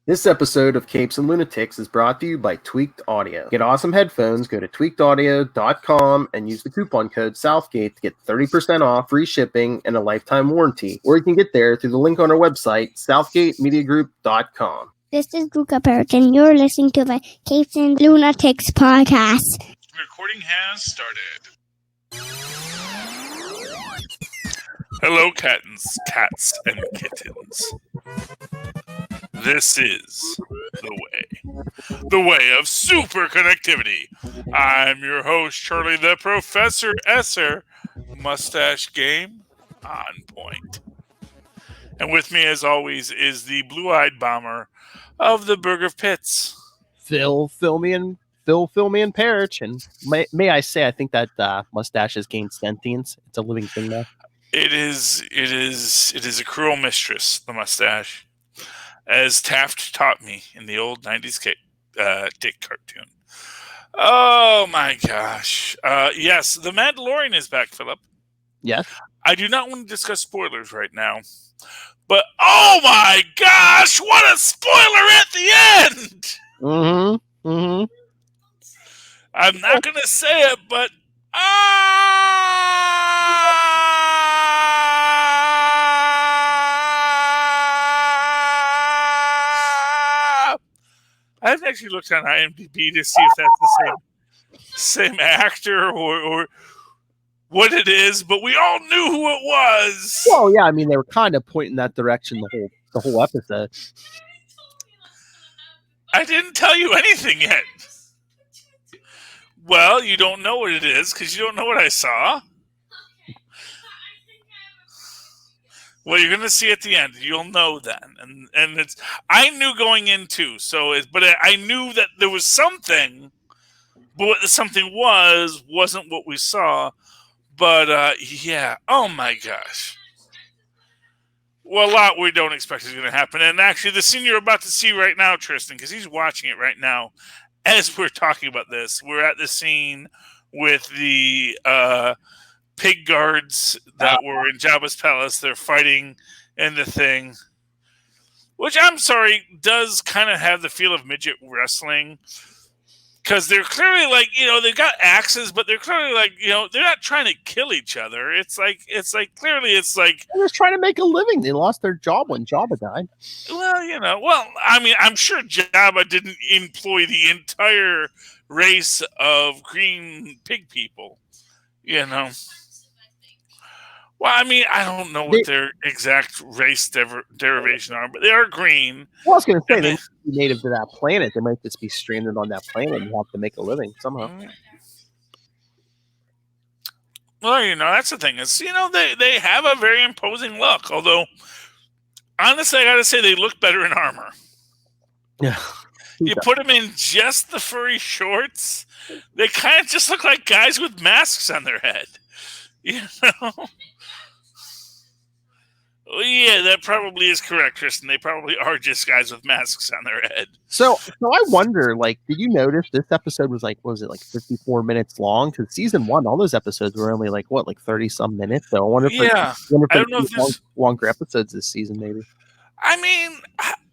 This episode of Capes and Lunatics is brought to you by Tweaked Audio. Get awesome headphones, go to tweakedaudio.com and use the coupon code Southgate to get 30% off, free shipping, and a lifetime warranty. Or you can get there through the link on our website, southgatemediagroup.com. This is Luca Perich, and you're listening to the Capes and Lunatics podcast. Recording has started. Hello, cats and kittens. This is the way of super connectivity. I'm your host, Charlie the Professor Esser, mustache game on point. And with me, as always, is the blue-eyed bomber of the Burg of Pits, Phil Perich. And may I say, I think that mustache has gained sentience. It's a living thing now. It is a cruel mistress, the mustache, as Taft taught me in the old 90s Dick cartoon. Oh my gosh. Yes, the Mandalorian is back, Philip. Yes. I do not want to discuss spoilers right now, but oh my gosh, what a spoiler at the end! I'm not going to say it, but I haven't actually looked on IMDb to see if that's the same actor or what it is, but we all knew who it was. Well, yeah, I mean, they were kind of pointing that direction the whole episode. I didn't tell you anything yet. Well, you don't know what it is because you don't know what I saw. Well, you're going to see at the end. You'll know then. And it's I knew going in too. But I knew that there was something, but what the something wasn't what we saw. But yeah, oh my gosh. Well, a lot we don't expect is going to happen. And actually, the scene you're about to see right now, Tristan, because he's watching it right now, as we're talking about this, we're at the scene with the pig guards that were in Jabba's palace. They're fighting in the thing, which I'm sorry does kind of have the feel of midget wrestling, because they're clearly like, they've got axes, but they're clearly like, they're not trying to kill each other. It's like clearly it's like they're just trying to make a living. They lost their job when Jabba died. Well, I mean, I'm sure Jabba didn't employ the entire race of green pig people, Well, I mean, I don't know what their exact race derivation are, but they are green. Well, I was going to say, they might be native to that planet. They might just be stranded on that planet and have to make a living somehow. Well, that's the thing. Is, they have a very imposing look. Although, honestly, I got to say, they look better in armor. Yeah. You put them in just the furry shorts, they kind of just look like guys with masks on their head. Well, yeah, that probably is correct, Tristan. They probably are just guys with masks on their head. So I wonder, did you notice this episode was 54 minutes long? Because season 1, all those episodes were only 30 some minutes. So I wonder if I don't know if there's longer episodes this season, maybe. I mean,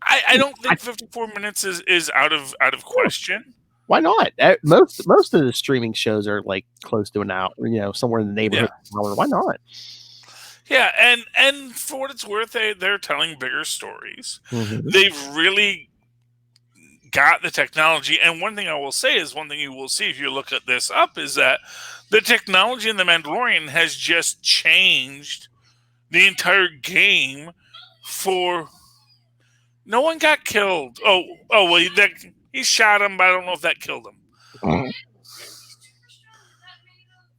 I don't think 54 minutes is out of question. Why not? Most of the streaming shows are close to an hour, somewhere in the neighborhood of an hour. Why not? Yeah, and for what it's worth, they're telling bigger stories. Mm-hmm. They've really got the technology. And one thing I will say is, one thing you will see if you look at this up, is that the technology in The Mandalorian has just changed the entire game for... No one got killed. Oh, well, he shot him, but I don't know if that killed him. Mm-hmm.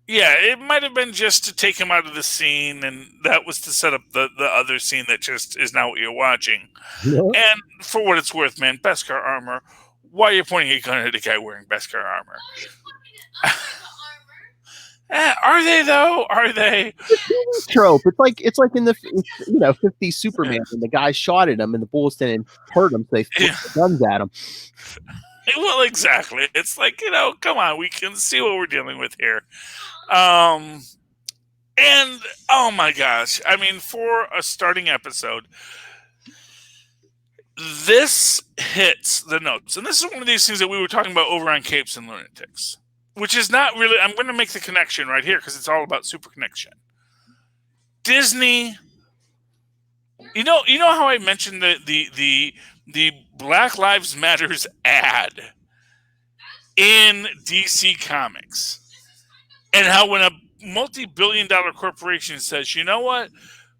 Yeah, it might have been just to take him out of the scene, and that was to set up the other scene that just is not what you're watching. Yeah. And for what it's worth, man, Beskar armor. Why are you pointing a gun at a guy wearing Beskar armor? Are they though? Are they? Trope. It's like in the 50s Superman, and the guy shot at him, and the bullets didn't hurt him, so they threw the guns at him. Well, exactly. It's like, come on, we can see what we're dealing with here. And oh my gosh, I mean, for a starting episode, This hits the notes. And this is one of these things that we were talking about over on Capes and Lunatics, which is not really, I'm going to make the connection right here because it's all about super connection. Disney, you know how I mentioned the Black Lives Matters ad in DC Comics, and how when a multi-billion-dollar corporation says, you know what,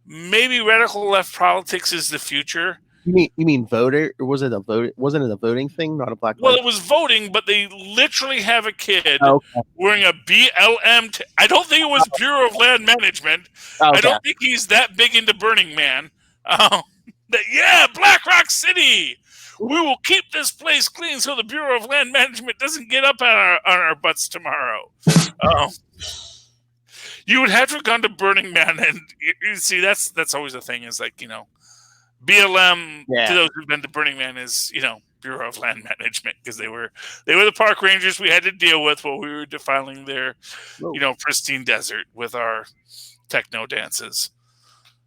maybe radical left politics is the future. You mean voter? Or was it a vote? Wasn't it a voting thing, not a Black? Well, it was voting, but they literally have a kid okay. wearing a BLM. I don't think it was Bureau of Land Management. Okay. I don't think he's that big into Burning Man. Black Rock City. We will keep this place clean so the Bureau of Land Management doesn't get up on our butts tomorrow. You would have to have gone to Burning Man, and you see that's always the thing. Is like, BLM, to those who've been to Burning Man, is, Bureau of Land Management, because they were the park rangers we had to deal with while we were defiling their, pristine desert with our techno dances.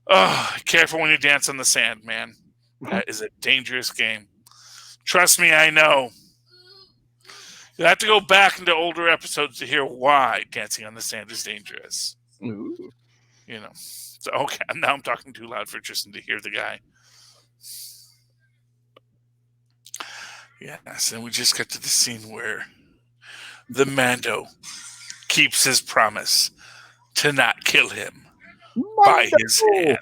Oh, careful when you dance on the sand, man. That is a dangerous game. Trust me, I know. You have to go back into older episodes to hear why dancing on the sand is dangerous. Ooh. So, okay, now I'm talking too loud for Tristan to hear the guy. Yes, and we just got to the scene where the Mando keeps his promise to not kill him by his hand.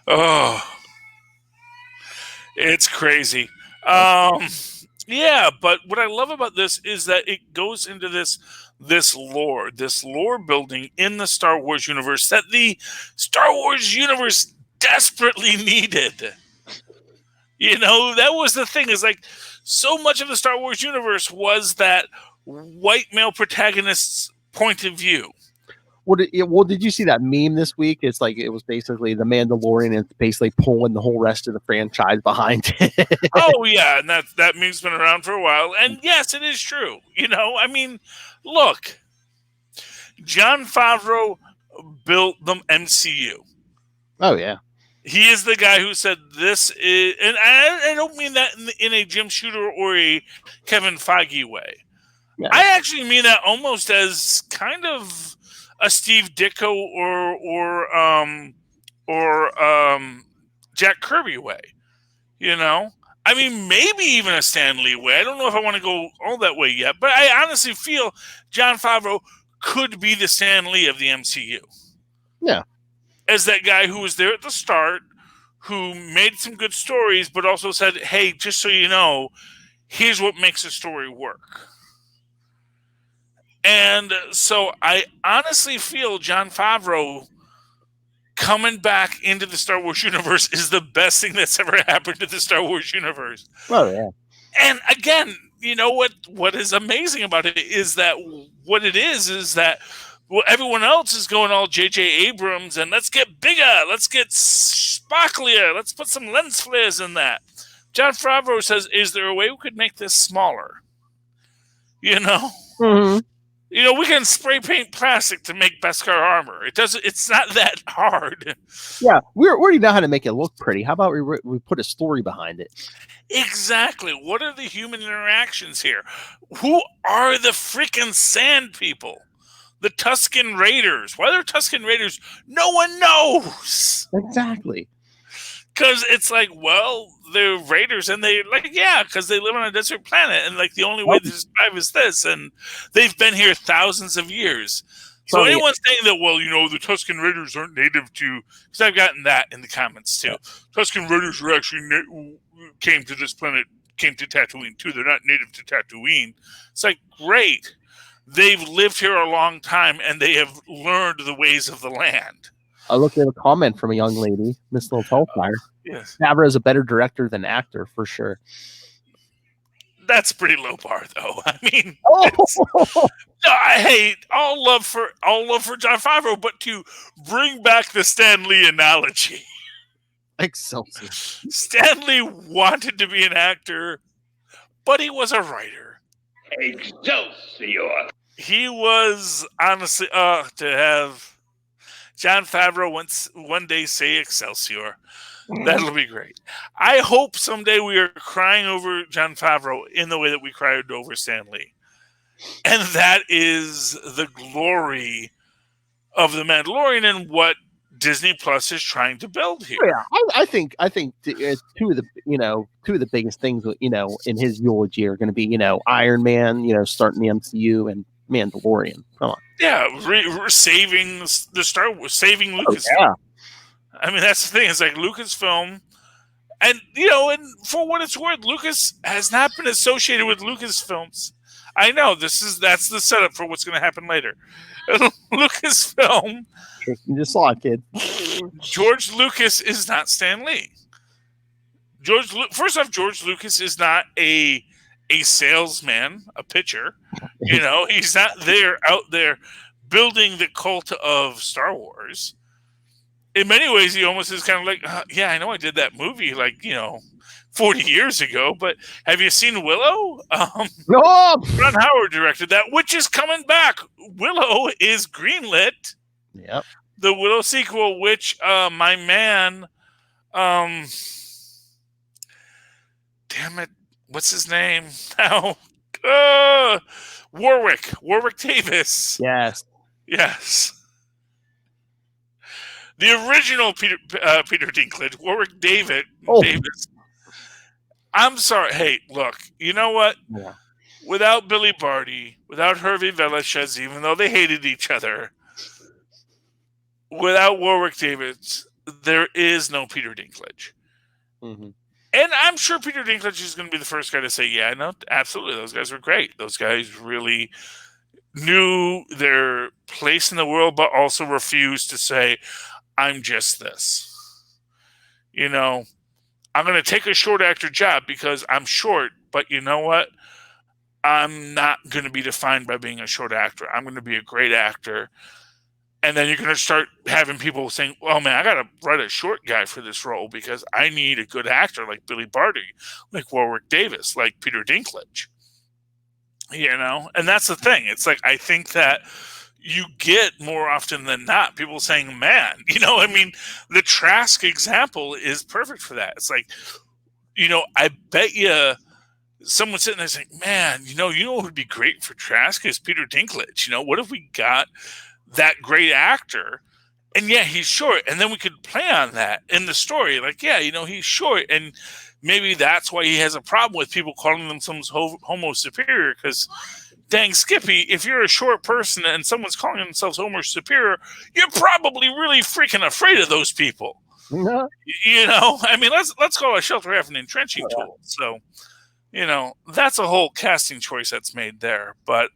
Oh, it's crazy. But what I love about this is that it goes into this lore building in the Star Wars universe that the Star Wars universe desperately needed. That was the thing, is like so much of the Star Wars universe was that white male protagonist's point of view. Well, did you see that meme this week? It's like, it was basically the Mandalorian, and it's basically pulling the whole rest of the franchise behind it. Oh, yeah, and that meme's been around for a while. And yes, it is true. Look, Jon Favreau built the MCU. Oh, yeah. He is the guy who said this is, and I don't mean that in a Jim Shooter or a Kevin Feige way. Yeah. I actually mean that almost as kind of a Steve Ditko or Jack Kirby way. I mean, maybe even a Stan Lee way. I don't know if I want to go all that way yet, but I honestly feel Jon Favreau could be the Stan Lee of the MCU. Yeah. As that guy who was there at the start, who made some good stories, but also said, hey, just so you know, here's what makes a story work. And so I honestly feel Jon Favreau coming back into the Star Wars universe is the best thing that's ever happened to the Star Wars universe. Oh, yeah. And again, what is amazing about it is that what it is that everyone else is going all J.J. Abrams and let's get bigger, let's get sparklier, let's put some lens flares in that. Jon Favreau says, is there a way we could make this smaller? Mm-hmm. We can spray paint plastic to make Beskar armor. It's not that hard. Yeah, we already know how to make it look pretty. How about we put a story behind it? Exactly. What are the human interactions here? Who are the freaking sand people? The Tusken Raiders. Why they're Tusken Raiders, no one knows. Exactly. Because it's like, well, they're raiders, and they because they live on a desert planet, and like the only way to survive is this, and they've been here thousands of years. So anyone saying that, well, the Tusken Raiders aren't native to, because I've gotten that in the comments too. Tusken Raiders were actually came to this planet, came to Tatooine too. They're not native to Tatooine. It's like, great. They've lived here a long time, and they have learned the ways of the land. I looked at a comment from a young lady, Miss Little Hellfire. Yes. Favreau is a better director than actor, for sure. That's a pretty low bar, though. I mean, I hate all love for Jon Favreau, but to bring back the Stan Lee analogy. Excelsior. Stan Lee wanted to be an actor, but he was a writer. Excelsior. He was honestly to have. Jon Favreau one day say Excelsior. That'll be great. I hope someday we are crying over Jon Favreau in the way that we cried over Stan Lee. And that is the glory of the Mandalorian and what Disney Plus is trying to build here. Yeah, I think two of the biggest things in his eulogy are going to be Iron Man starting the MCU and Mandalorian. Come on, yeah, we're saving the Star Wars, saving Lucasfilm. Yeah. I mean, that's the thing. It's like Lucasfilm, and and for what it's worth, Lucas has not been associated with Lucasfilms. I know that's the setup for what's going to happen later. Lucasfilm. You just saw it, kid. George Lucas is not Stan Lee. First off, George Lucas is not a salesman, a pitcher. He's not out there building the cult of Star Wars. In many ways, he almost is kind of like, yeah, I know I did that movie 40 years ago, but have you seen Willow? No! Ron Howard directed that, which is coming back. Willow is greenlit. Yep. The Willow sequel, which my man, damn it, what's his name now? Warwick Davis. Yes. The original Peter Dinklage, Warwick Davis. I'm sorry. Hey, look, you know what? Yeah. Without Billy Barty, without Hervé Villechaize, even though they hated each other, without Warwick Davis, there is no Peter Dinklage. Mm-hmm. And I'm sure Peter Dinklage is going to be the first guy to say, yeah, no, absolutely. Those guys were great. Those guys really knew their place in the world, but also refused to say, I'm just this. I'm going to take a short actor job because I'm short, but you know what? I'm not going to be defined by being a short actor. I'm going to be a great actor. And then you're going to start having people saying, well, man, I got to write a short guy for this role because I need a good actor like Billy Barty, like Warwick Davis, like Peter Dinklage. And that's the thing. It's like, I think that you get more often than not people saying, man, the Trask example is perfect for that. It's like, I bet you someone sitting there saying, man, what would be great for Trask is Peter Dinklage. What if we got that great actor? And yeah, he's short. And then we could play on that in the story. Like, yeah, he's short. And maybe that's why he has a problem with people calling themselves homo superior. Because dang, Skippy, if you're a short person and someone's calling themselves homo superior, you're probably really freaking afraid of those people. Yeah. Let's call a shelter half an entrenching tool. So, that's a whole casting choice that's made there. But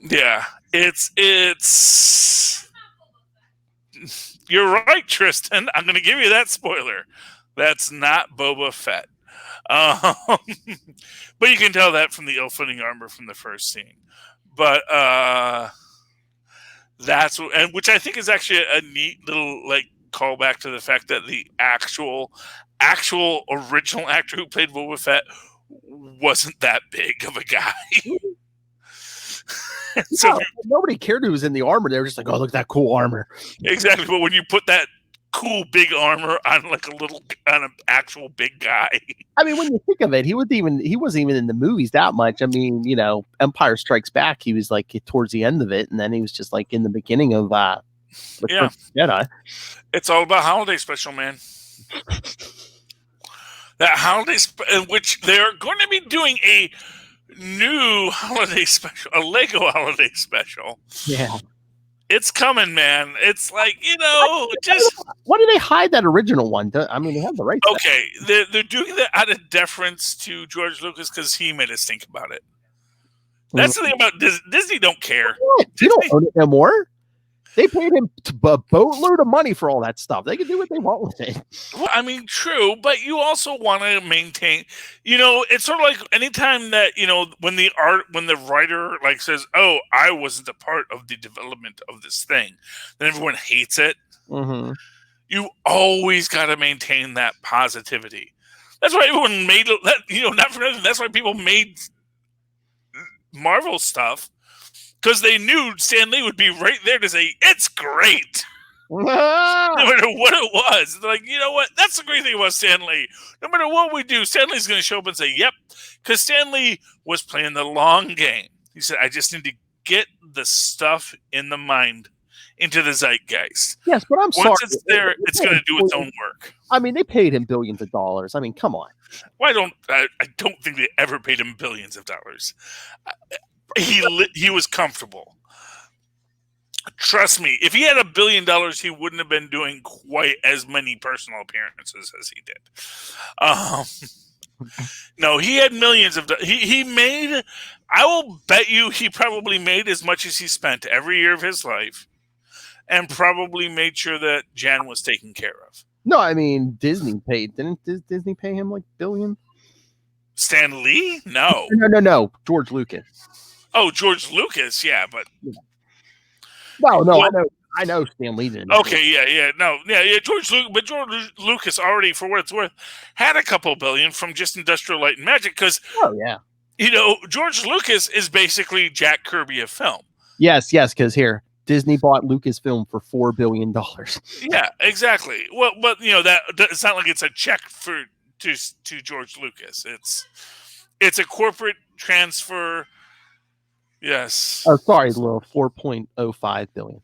yeah, it's you're right, Tristan. I'm going to give you that spoiler. That's not Boba Fett. But you can tell that from the ill-fitting armor from the first scene. But which I think is actually a neat little callback to the fact that the actual original actor who played Boba Fett wasn't that big of a guy. So nobody cared who was in the armor. They were just like, "Oh, look at that cool armor." Exactly, but when you put that cool big armor on on an actual big guy, when you think of it, he wasn't even in the movies that much. Empire Strikes Back, he was towards the end of it, and then he was just in the beginning of First Jedi. It's all about holiday special, man. That holiday in which they're going to be doing a new holiday special, a Lego holiday special. Yeah. It's coming, man. It's just... Why do they hide that original one? They have the right. Okay, they're doing that out of deference to George Lucas because he made us think about it. That's the thing about Disney. Don't care. You don't own it no more. They paid him a boatload of money for all that stuff. They can do what they want with it. Well, true, but you also want to maintain. It's sort of like anytime that when the writer says, "Oh, I wasn't a part of the development of this thing," then everyone hates it. Mm-hmm. You always got to maintain that positivity. That's why everyone made that. Not for nothing. That's why people made Marvel stuff. because they knew Stan Lee would be right there to say, it's great. No matter what it was. They're like, you know what? That's the great thing about Stan Lee. No matter what we do, Stan Lee's going to show up and say, yep. Because Stan Lee was playing the long game. He said, I just need to get the stuff in the mind into the zeitgeist. Yes, but I'm sorry. Once it's there, it's going to do its own work. I mean, they paid him billions of dollars. I mean, come on. Well, I don't think they ever paid him billions of dollars. He was comfortable. Trust me, if he had $1 billion, he wouldn't have been doing quite as many personal appearances as he did. No, he had millions of dollars. He made, I will bet you he probably made as much as he spent every year of his life and probably made sure that Jen was taken care of. No, I mean, Disney paid. Didn't Disney pay him like billion? Stan Lee? No. No. George Lucas. Oh, George Lucas, yeah, but... No, I know Stan Lee didn't. Okay, yeah. George Lucas already, for what it's worth, had a couple billion from just Industrial Light and Magic because, George Lucas is basically Jack Kirby of film. Yes, because here, Disney bought Lucasfilm for $4 billion. Yeah, exactly. Well, but that it's not like it's a check to George Lucas. It's a corporate transfer. Yes. Oh, sorry, Lilith. 4.05 billion.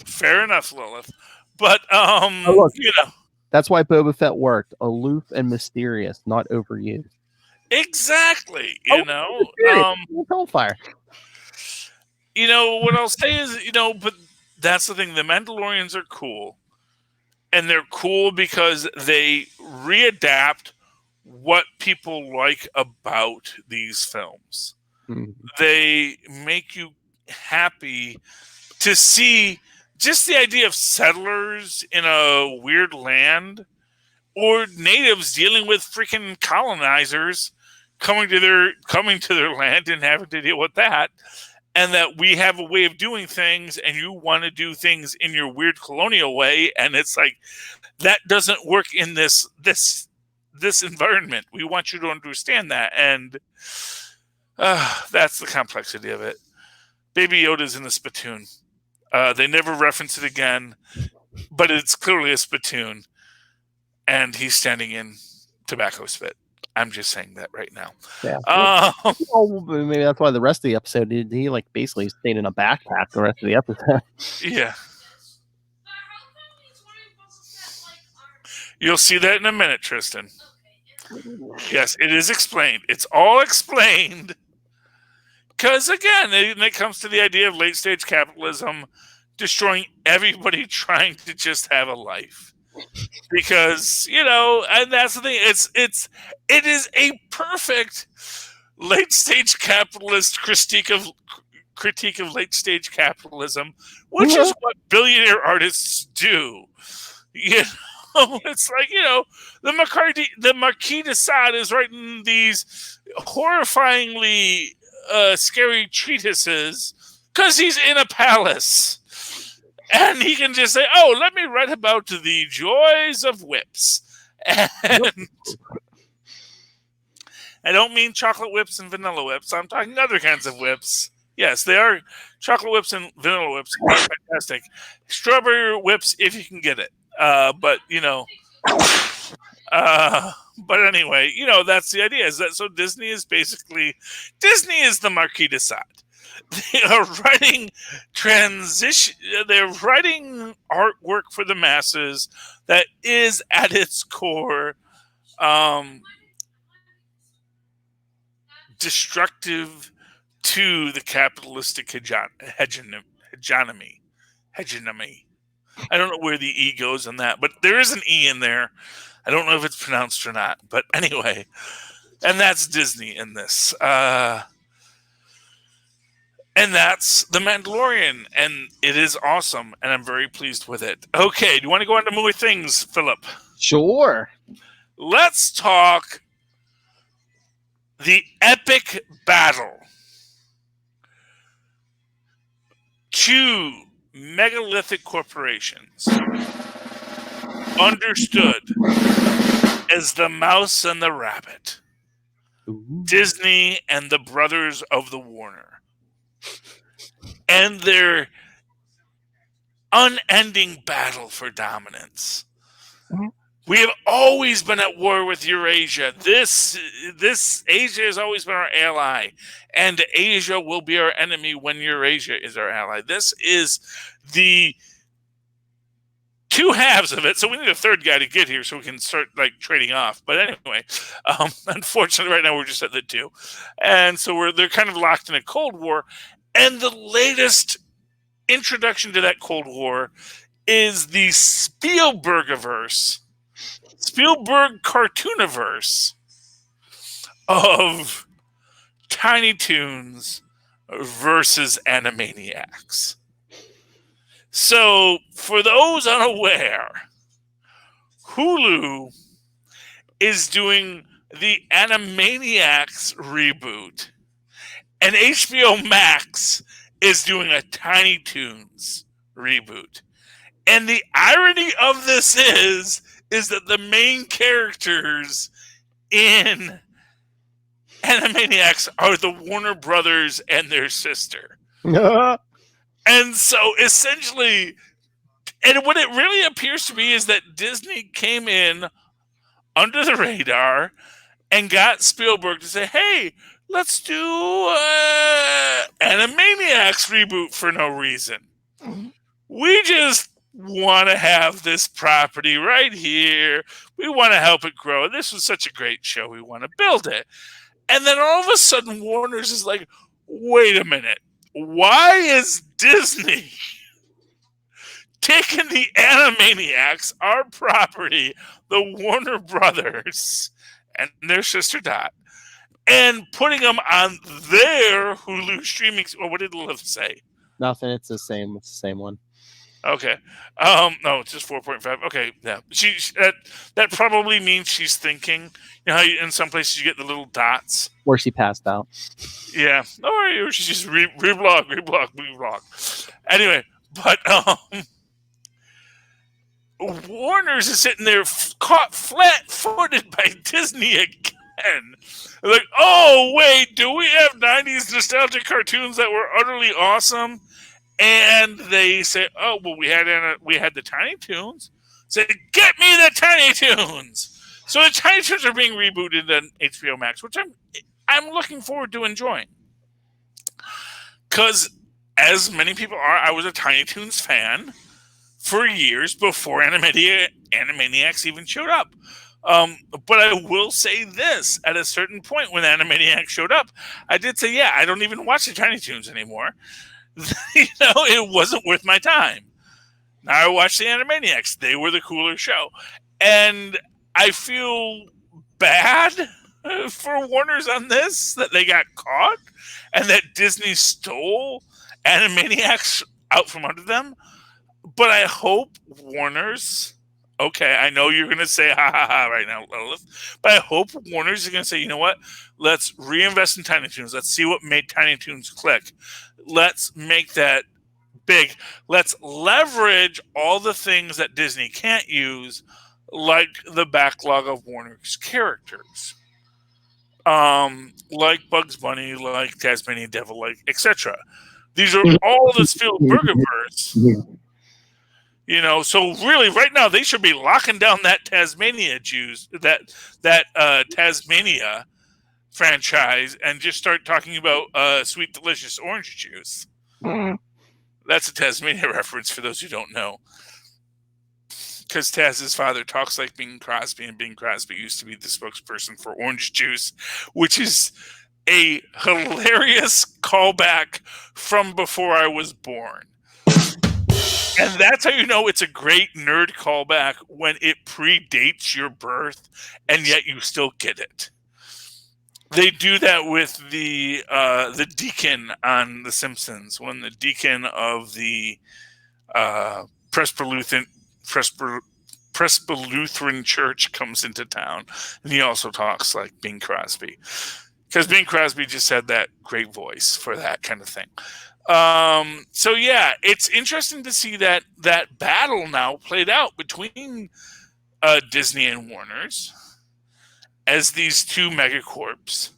Fair enough, Lilith. But look, that's why Boba Fett worked. Aloof and mysterious, not overused. Exactly. Hellfire. What I'll say is, but that's the thing. The Mandalorians are cool. And they're cool because they readapt what people like about these films. Mm-hmm. They make you happy to see just the idea of settlers in a weird land or natives dealing with freaking colonizers coming to their land and having to deal with that. And that we have a way of doing things and you want to do things in your weird colonial way. And it's like, that doesn't work in this environment. We want you to understand that. And that's the complexity of it. Baby Yoda's in the spittoon. They never reference it again, but it's clearly a spittoon. And he's standing in tobacco spit. I'm just saying that right now. Yeah. Maybe that's why the rest of the episode he basically stayed in a backpack the rest of the episode. Yeah. You'll see that in a minute, Tristan. Yes, it is explained. It's all explained. Because again, it comes to the idea of late stage capitalism destroying everybody trying to just have a life. Because, and that's the thing, it is a perfect late stage capitalist critique of late stage capitalism, which is what billionaire artists do. It's like, the Marquis de Sade is writing these horrifyingly scary treatises because he's in a palace. And he can just say, oh, let me write about the joys of whips. And I don't mean chocolate whips and vanilla whips. I'm talking other kinds of whips. Yes, they are. Chocolate whips and vanilla whips are fantastic. Strawberry whips, if you can get it. But anyway, that's the idea. Is that so? Disney is the Marquis de Sade. They are writing They're writing artwork for the masses that is at its core destructive to the capitalistic hegemony. I don't know where the E goes in that, but there is an E in there. I don't know if it's pronounced or not, but anyway, and that's Disney in this. And that's The Mandalorian, and it is awesome, and I'm very pleased with it. Okay, do you want to go on to movie things, Philip? Sure. Let's talk the epic battle. Two megalithic corporations, understood as the mouse and the rabbit. Ooh. Disney and the brothers of the Warner. and their unending battle for dominance. We have always been at war with Eurasia. This Asia has always been our ally, and Asia will be our enemy when Eurasia is our ally. This is the two halves of it. So we need a third guy to get here so we can start like trading off. But anyway, unfortunately, right now we're just at the two, and so they're kind of locked in a Cold War. And the latest introduction to that Cold War is the Spielberg cartooniverse of Tiny Toons versus Animaniacs. So, for those unaware, Hulu is doing the Animaniacs reboot, and HBO Max is doing a Tiny Toons reboot. And the irony of this is that the main characters in Animaniacs are the Warner Brothers and their sister. And so essentially, and what it really appears to be is that Disney came in under the radar and got Spielberg to say, hey, let's do Animaniacs reboot for no reason. We just want to have this property right here. We want to help it grow. This was such a great show. We want to build it. And then all of a sudden, Warner's is like, wait a minute. Why is Disney taking the Animaniacs, our property, the Warner Brothers, and their sister Dot, and putting them on their Hulu streaming? Or what did Lilith say? Nothing. It's the same. It's the same one. Okay. No, it's just 4.5. Okay, yeah. She that probably means she's thinking. You know how in some places you get the little dots where she passed out. Yeah. Or she's just reblog. Anyway, but Warner's is sitting there caught flat-footed by Disney again. They're like, oh wait, do we have 90s nostalgic cartoons that were utterly awesome? And they say, oh, well, we had the Tiny Toons. Say, get me the Tiny Toons. So the Tiny Toons are being rebooted on HBO Max, which I'm looking forward to enjoying. Because, as many people are, I was a Tiny Toons fan for years before Animaniacs even showed up. But I will say this, at a certain point when Animaniacs showed up, I did say, yeah, I don't even watch the Tiny Toons anymore. It wasn't worth my time. Now I watch the Animaniacs. They were the cooler show. And I feel bad for Warner's on this, that they got caught and that Disney stole Animaniacs out from under them. But I hope Warner's, okay, I know you're going to say ha ha ha right now, Lilith, but I hope Warner's is going to say, you know what? Let's reinvest in Tiny Toons. Let's see what made Tiny Toons click. Let's make that big. Let's leverage all the things that Disney can't use, like the backlog of Warner's characters, like Bugs Bunny, like Tasmanian Devil, like etc. These are all the Spielbergiverse. So really, right now they should be locking down that Tasmania Tasmania franchise and just start talking about sweet, delicious orange juice. That's a Tasmania reference for those who don't know. Because Taz's father talks like Bing Crosby, and Bing Crosby used to be the spokesperson for orange juice, which is a hilarious callback from before I was born. And that's how you know it's a great nerd callback, when it predates your birth, and yet you still get it. They do that with the deacon on The Simpsons, when the deacon of the Presbyterian church comes into town, and he also talks like Bing Crosby, because Bing Crosby just had that great voice for that kind of thing. So yeah, it's interesting to see that battle now played out between Disney and Warner's as these two megacorps,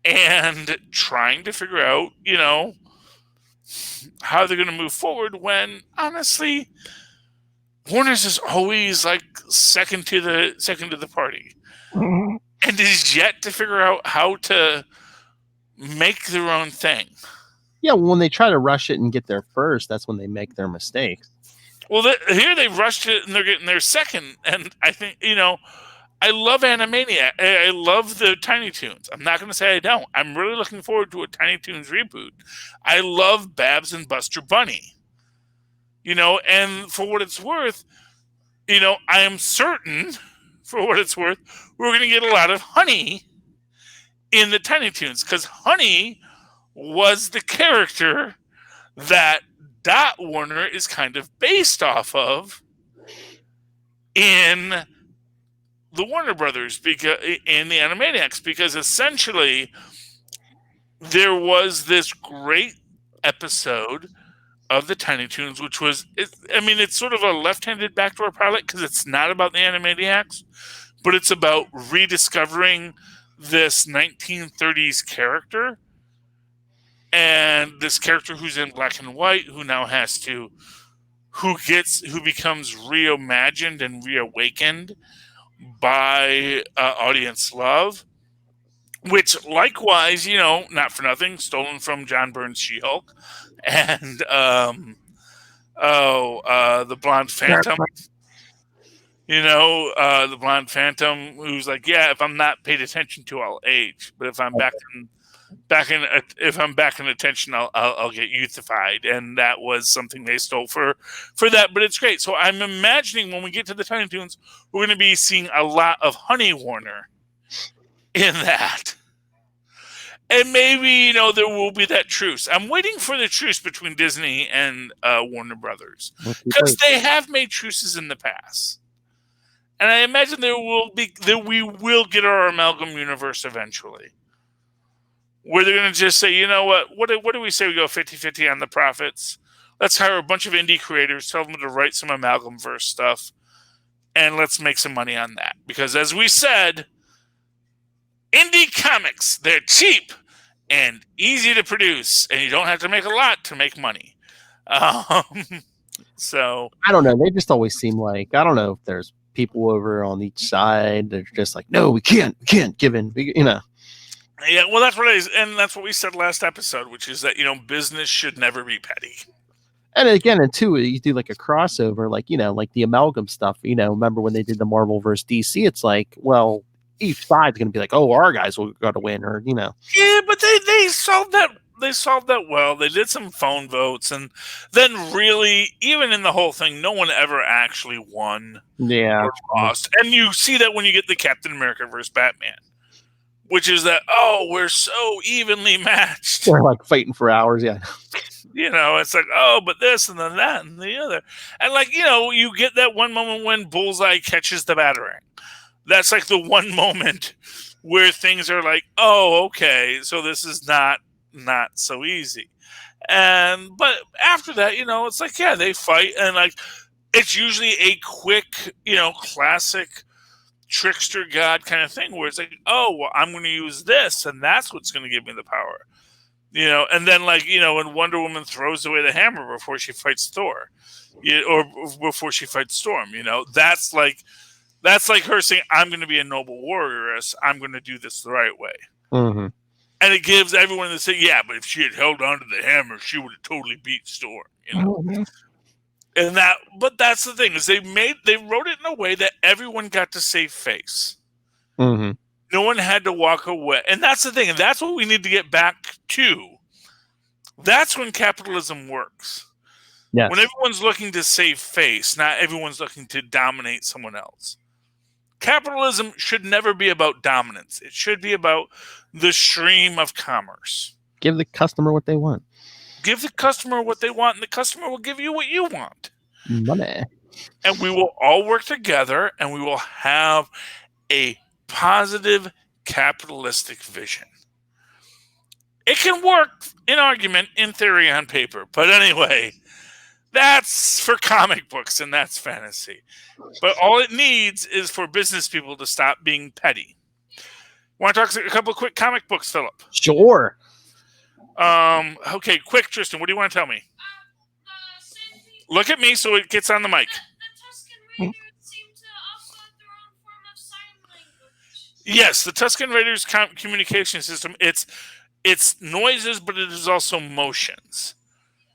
and trying to figure out, how they're going to move forward when, honestly, Warner's is always like second to the party, and is yet to figure out how to make their own thing. Yeah, when they try to rush it and get there first, that's when they make their mistakes. Well, here they rushed it and they're getting there second, and I think, I love Animaniac. I love the Tiny Toons. I'm not going to say I don't. I'm really looking forward to a Tiny Toons reboot. I love Babs and Buster Bunny. And for what it's worth, I am certain, for what it's worth, we're going to get a lot of Honey in the Tiny Toons, because Honey was the character that Dot Warner is kind of based off of in the Warner Brothers, because in the Animaniacs, because essentially there was this great episode of the Tiny Toons, which was, it's sort of a left-handed backdoor pilot, because it's not about the Animaniacs, but it's about rediscovering this 1930s character, and this character who's in black and white, who becomes reimagined and reawakened by audience love, which likewise, not for nothing, stolen from John Byrne's She-Hulk, and the Blonde Phantom. The Blonde Phantom, who's like, yeah, if I'm not paid attention to, I'll age, but if I'm back in attention, I'll get youthified, and that was something they stole for that. But it's great. So I'm imagining when we get to the Tiny Toons, we're going to be seeing a lot of Honey Warner in that, and maybe there will be that truce. I'm waiting for the truce between Disney and Warner Brothers, because they have made truces in the past, and I imagine we will get our amalgam universe eventually, where they're going to just say, you know what do we say we go 50-50 on the profits? Let's hire a bunch of indie creators, tell them to write some Amalgamverse stuff, and let's make some money on that. Because as we said, indie comics, they're cheap and easy to produce, and you don't have to make a lot to make money. So I don't know. They just always seem like, I don't know if there's people over on each side. They're just like, no, we can't give in, Yeah, well, that's what we said last episode, which is that, business should never be petty. And again, and two, you do like a crossover, like the amalgam stuff. Remember when they did the Marvel versus DC? It's like, well, each side's going to be like, oh, our guys will got to win, or Yeah, but they solved that. They solved that well. They did some phone votes, and then really, even in the whole thing, no one ever actually won. Yeah, or lost. And you see that when you get the Captain America versus Batman, which is that, we're so evenly matched. They're like fighting for hours. Yeah. It's like, but this and then that and the other. And you get that one moment when Bullseye catches the Batarang. That's like the one moment where things are like, okay, so this is not so easy. But after that, it's like, yeah, they fight, and it's usually a quick, classic trickster god kind of thing, where it's like, I'm going to use this, and that's what's going to give me the power. And then when Wonder Woman throws away the hammer before she fights Thor, or before she fights Storm, that's like her saying, I'm going to be a noble warrioress. I'm going to do this the right way. Mm-hmm. And it gives everyone to say, yeah, but if she had held on to the hammer, she would have totally beat Storm. Mm-hmm. But that's the thing, is they wrote it in a way that everyone got to save face. Mm-hmm. No one had to walk away. And that's the thing. And that's what we need to get back to. That's when capitalism works. Yes. When everyone's looking to save face, not everyone's looking to dominate someone else. Capitalism should never be about dominance. It should be about the stream of commerce. Give the customer what they want. Give the customer what they want, and the customer will give you what you want. Money. And we will all work together, and we will have a positive capitalistic vision. It can work in argument, in theory, on paper. But anyway, that's for comic books, and that's fantasy. But all it needs is for business people to stop being petty. Want to talk a couple of quick comic books, Philip? Sure. Okay, quick, Tristan. What do you want to tell me? Look at me so it gets on the mic. Yes, the Tusken Raiders communication system. It's noises, but it is also motions.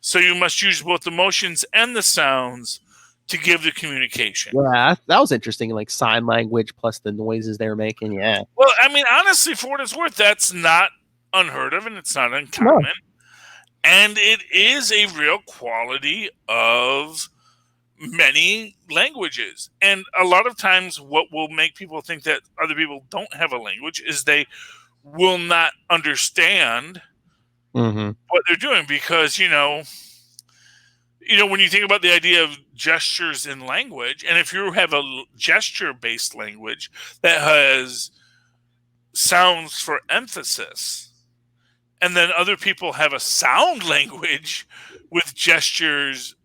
So you must use both the motions and the sounds to give the communication. Yeah, that was interesting. Like sign language plus the noises they were making. Yeah. Well, I mean, honestly, for what it's worth, that's not unheard of, and it's not uncommon. No. And it is a real quality of many languages. And a lot of times what will make people think that other people don't have a language is they will not understand what they're doing, because, you know, when you think about the idea of gestures in language, and if you have a gesture-based language that has sounds for emphasis, and then other people have a sound language with gestures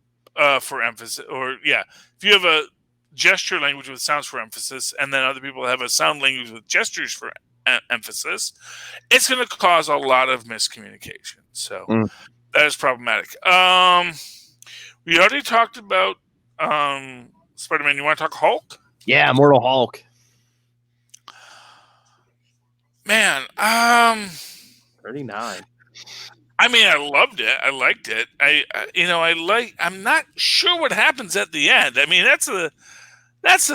for emphasis, if you have a gesture language with sounds for emphasis, and then other people have a sound language with gestures for emphasis, it's going to cause a lot of miscommunication. So that is problematic. We already talked about Spider-Man. You want to talk Hulk? Yeah, Immortal Hulk. Man, 39. I mean, I loved it. I liked it. I'm not sure what happens at the end. I mean, that's the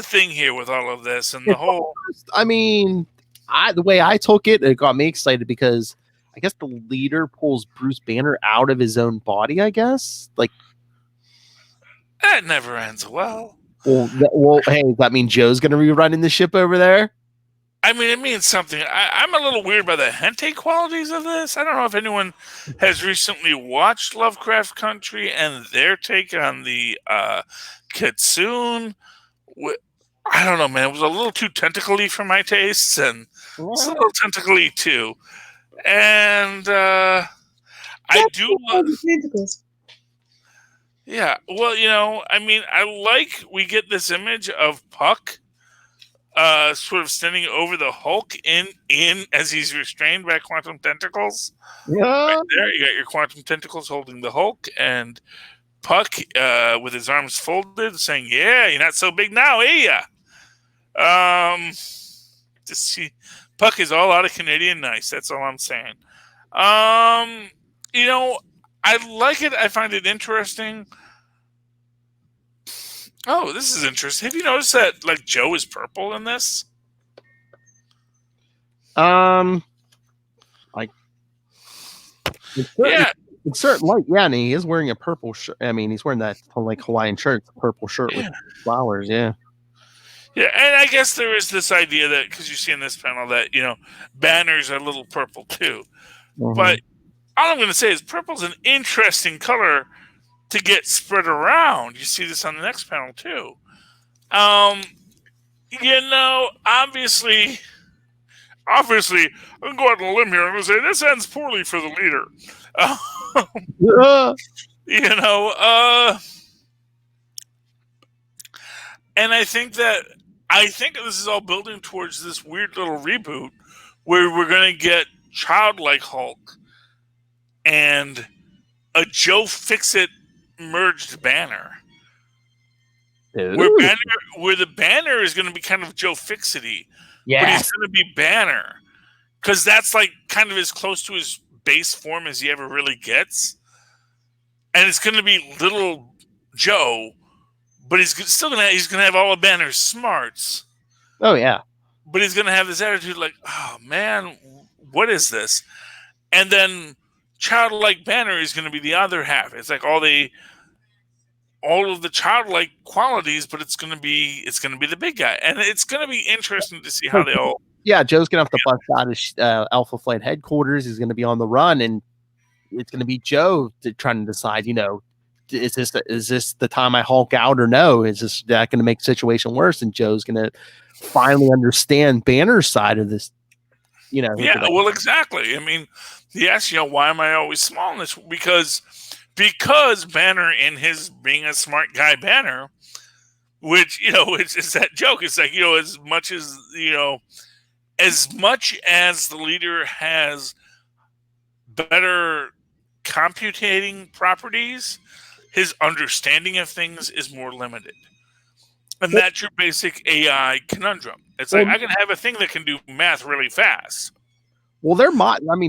thing here with all of this and the whole. I mean, the way I took it, it got me excited because I guess the leader pulls Bruce Banner out of his own body. I guess that never ends well. Well, hey, does that mean Joe's going to be running the ship over there? I mean, it means something. I'm a little weird by the hentai qualities of this. I don't know if anyone has recently watched Lovecraft Country and their take on the kitsune. I don't know, man. It was a little too tentacly for my tastes, and it's a little tentacly too. And I do love tentacles. Yeah, well, I mean, we get this image of Puck sort of standing over the Hulk in as he's restrained by quantum tentacles. Yeah. Right there, you got your quantum tentacles holding the Hulk, and Puck with his arms folded, saying, "Yeah, you're not so big now, eh? Puck is all out of Canadian nice. That's all I'm saying. I like it. I find it interesting. Oh, this is interesting. Have you noticed that Joe is purple in this? in certain light, yeah, and he is wearing a purple shirt. I mean, he's wearing that Hawaiian shirt, purple shirt with flowers. Yeah. Yeah, and I guess there is this idea that, because you see in this panel that, banners are a little purple too. But all I'm going to say is purple's an interesting color to get spread around. You see this on the next panel too. Obviously, I'm going to go out on a limb here. I'm going to say this ends poorly for the leader. And I think this is all building towards this weird little reboot where we're going to get childlike Hulk and a Joe Fixit merged Banner. Where the Banner is going to be kind of Joe Fixity. Yeah. But he's going to be Banner. Because that's kind of as close to his base form as he ever really gets. And it's going to be little Joe, but he's still going to have all of Banner's smarts. Oh, yeah. But he's going to have this attitude oh, man, what is this? And then childlike Banner is going to be the other half. It's all of the childlike qualities, but it's going to be the big guy. And it's going to be interesting to see how they all... Yeah, Joe's going to have to bust out his Alpha Flight headquarters. He's going to be on the run, and it's going to be Joe trying to decide, is this the time I Hulk out or no? Is this that going to make the situation worse? And Joe's going to finally understand Banner's side of this. Yeah, well, exactly. I mean, yes, why am I always small in this? Because Banner, in his being a smart guy, Banner, which it's that joke. It's as much as the leader has better computating properties, his understanding of things is more limited. And that's your basic AI conundrum. It's like, I can have a thing that can do math really fast. Well,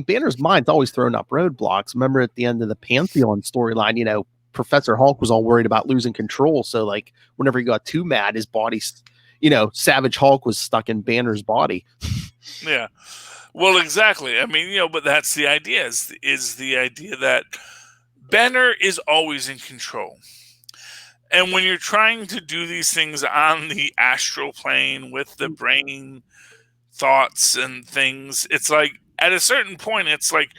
Banner's mind's always thrown up roadblocks. Remember at the end of the Pantheon storyline, Professor Hulk was all worried about losing control. So, like, whenever he got too mad, his body, Savage Hulk was stuck in Banner's body. Yeah. Well, exactly. I mean, but that's the idea, is the idea that Banner is always in control. And when you're trying to do these things on the astral plane with the brain thoughts and things, it's like, at a certain point, it's like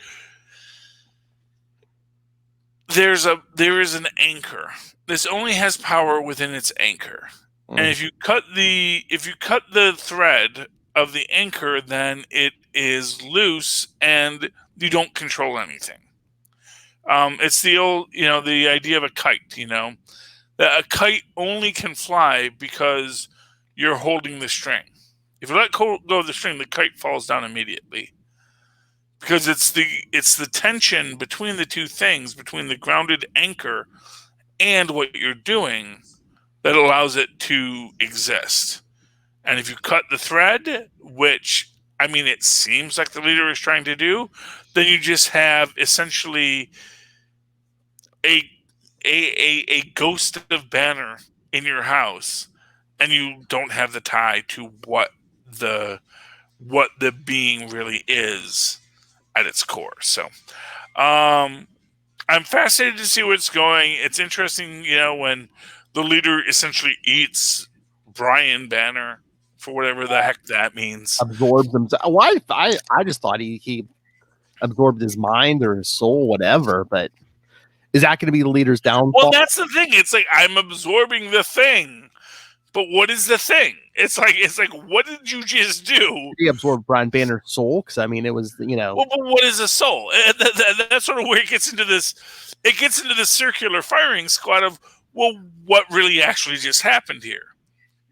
there is an anchor. This only has power within its anchor. And if you cut the thread of the anchor, then it is loose and you don't control anything. It's the old, the idea of a kite, that a kite only can fly because you're holding the string. If you let go of the string, the kite falls down immediately. Because it's the tension between the two things, between the grounded anchor and what you're doing, that allows it to exist. And if you cut the thread, which, it seems like the leader is trying to do, then you just have essentially a ghost of Banner in your house, and you don't have the tie to what the being really is at its core. So I'm fascinated to see where it's going. It's interesting, when the leader essentially eats Brian Banner, for whatever the heck that means. Absorbs himself. Well, I just thought he absorbed his mind or his soul, whatever, but is that going to be the leader's downfall? Well, that's the thing. It's like, I'm absorbing the thing, but what is the thing? It's like, what did you just do? He absorbed Brian Banner's soul, because it was, Well, but what is a soul? That's sort of where it gets into this. It gets into the circular firing squad of, well, what really actually just happened here?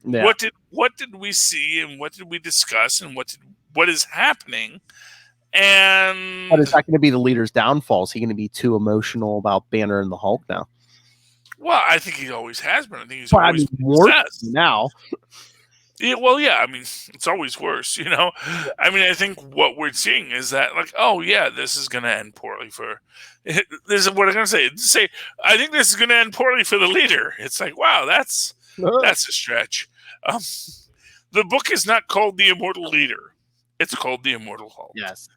Yeah. What did we see, and what did we discuss, and what is happening? And but is that going to be the leader's downfall? Is he going to be too emotional about Banner and the Hulk now? Well, I think he always has been. I think he's always more now. Yeah, well, yeah. It's always worse, I think what we're seeing is that, like, oh yeah, this is going to end poorly for. This is what I'm going to say. I think this is going to end poorly for the leader. It's like, wow, that's a stretch. The book is not called The Immortal Leader. It's called The Immortal Hulk. Yes.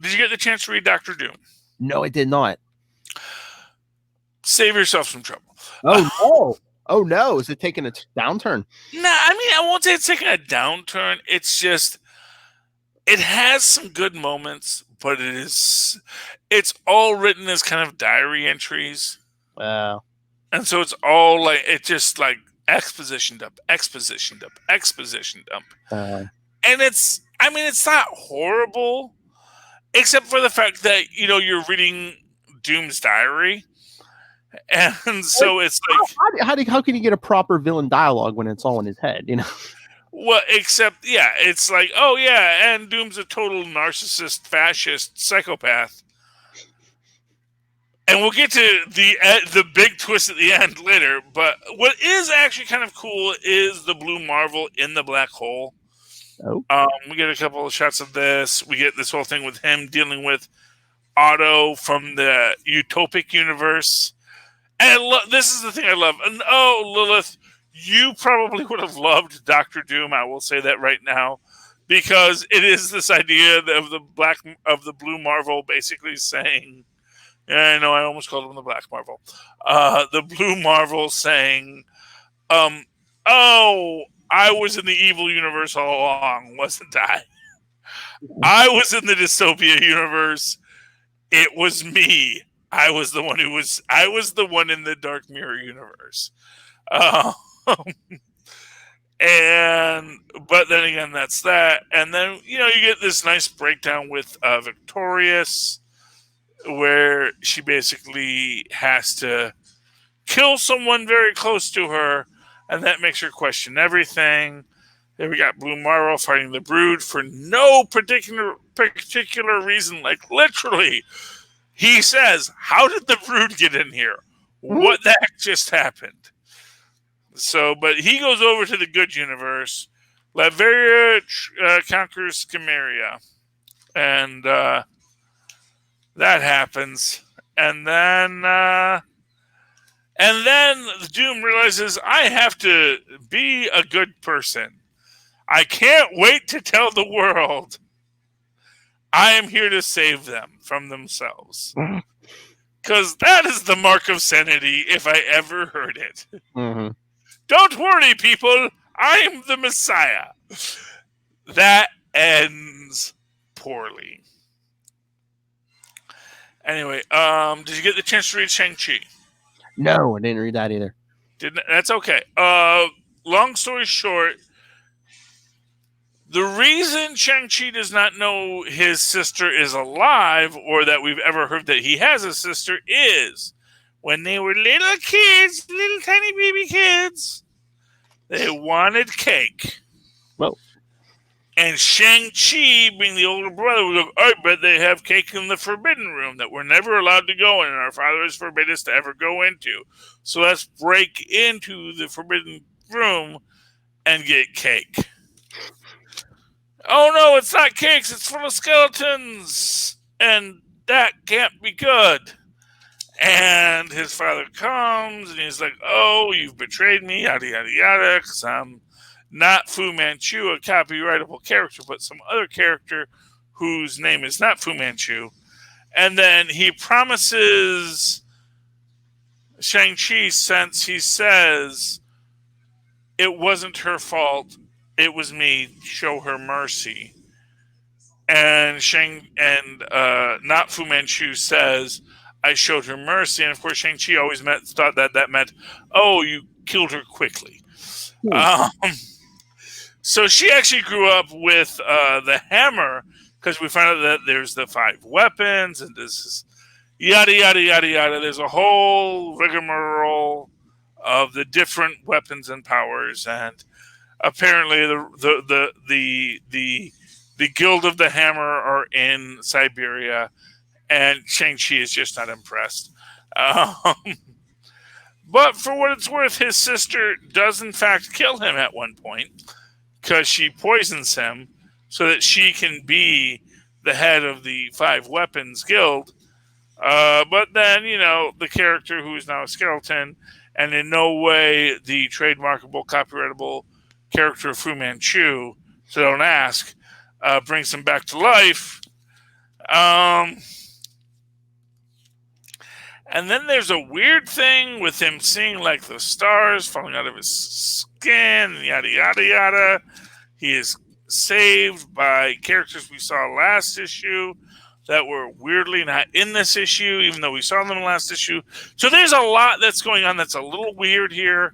Did you get the chance to read Dr. Doom? No, I did not. Save yourself some trouble. Oh, no. Oh, no. Is it taking a downturn? No, I won't say it's taking a downturn. It's just, it has some good moments, but it's all written as kind of diary entries. Wow. And so it's all like, it's just like exposition dump. And it's not horrible, except for the fact that, you're reading Doom's diary. And so it's like, how can you get a proper villain dialogue when it's all in his head, Well, except, yeah, it's like, oh yeah, and Doom's a total narcissist, fascist, psychopath. And we'll get to the big twist at the end later. But what is actually kind of cool is the Blue Marvel in the black hole. Oh. We get a couple of shots of this. We get this whole thing with him dealing with Otto from the utopic universe. And this is the thing I love. And Lilith, you probably would have loved Dr. Doom. I will say that right now, because it is this idea of the Blue Marvel basically saying, yeah, I know, I almost called him the Black Marvel. The Blue Marvel saying, I was in the evil universe all along, wasn't I? I was in the dystopia universe. It was me. I was the one in the Dark Mirror universe. But then again, that's that. And then, you get this nice breakdown with Victorious, where she basically has to kill someone very close to her, and that makes her question everything. Then we got Blue Marvel fighting the Brood for no particular reason. Like, literally, he says, how did the Brood get in here? What the heck just happened? So, but he goes over to the good universe. Latveria conquers Chimeria. And that happens. And then Doom realizes, I have to be a good person. I can't wait to tell the world I am here to save them from themselves. Because that is the mark of sanity if I ever heard it. Mm-hmm. Don't worry, people. I'm the Messiah. That ends poorly. Anyway, did you get the chance to read Shang-Chi? No, I didn't read that either. That's okay. Long story short, the reason Shang-Chi does not know his sister is alive, or that we've ever heard that he has a sister, is when they were little kids, little tiny baby kids, they wanted cake. Well, and Shang-Chi, being the older brother, would go, I bet they have cake in the forbidden room that we're never allowed to go in, and our father has forbidden us to ever go into. So let's break into the forbidden room and get cake. Oh no, it's not cakes, it's full of skeletons, and that can't be good. And his father comes, and he's like, oh, you've betrayed me, yada, yada, yada, because I'm not Fu Manchu, a copyrightable character, but some other character whose name is not Fu Manchu. And then he promises Shang-Chi, since he says, it wasn't her fault, it was me, show her mercy. And not Fu Manchu says, I showed her mercy. And of course, Shang-Chi always thought that meant, oh, you killed her quickly. So she actually grew up with the hammer, because we found out that there's the 5 weapons, and this is yada, yada, yada, yada. There's a whole rigmarole of the different weapons and powers, and apparently the Guild of the Hammer are in Siberia, and Shang-Chi is just not impressed. But for what it's worth, his sister does in fact kill him at one point, because she poisons him so that she can be the head of the 5 Weapons Guild. But then, the character who is now a skeleton, and in no way the trademarkable, copyrightable character of Fu Manchu, so don't ask, brings him back to life. And then there's a weird thing with him seeing like the stars falling out of his skin, yada, yada, yada. He is saved by characters we saw last issue that were weirdly not in this issue, even though we saw them last issue. So there's a lot that's going on that's a little weird here,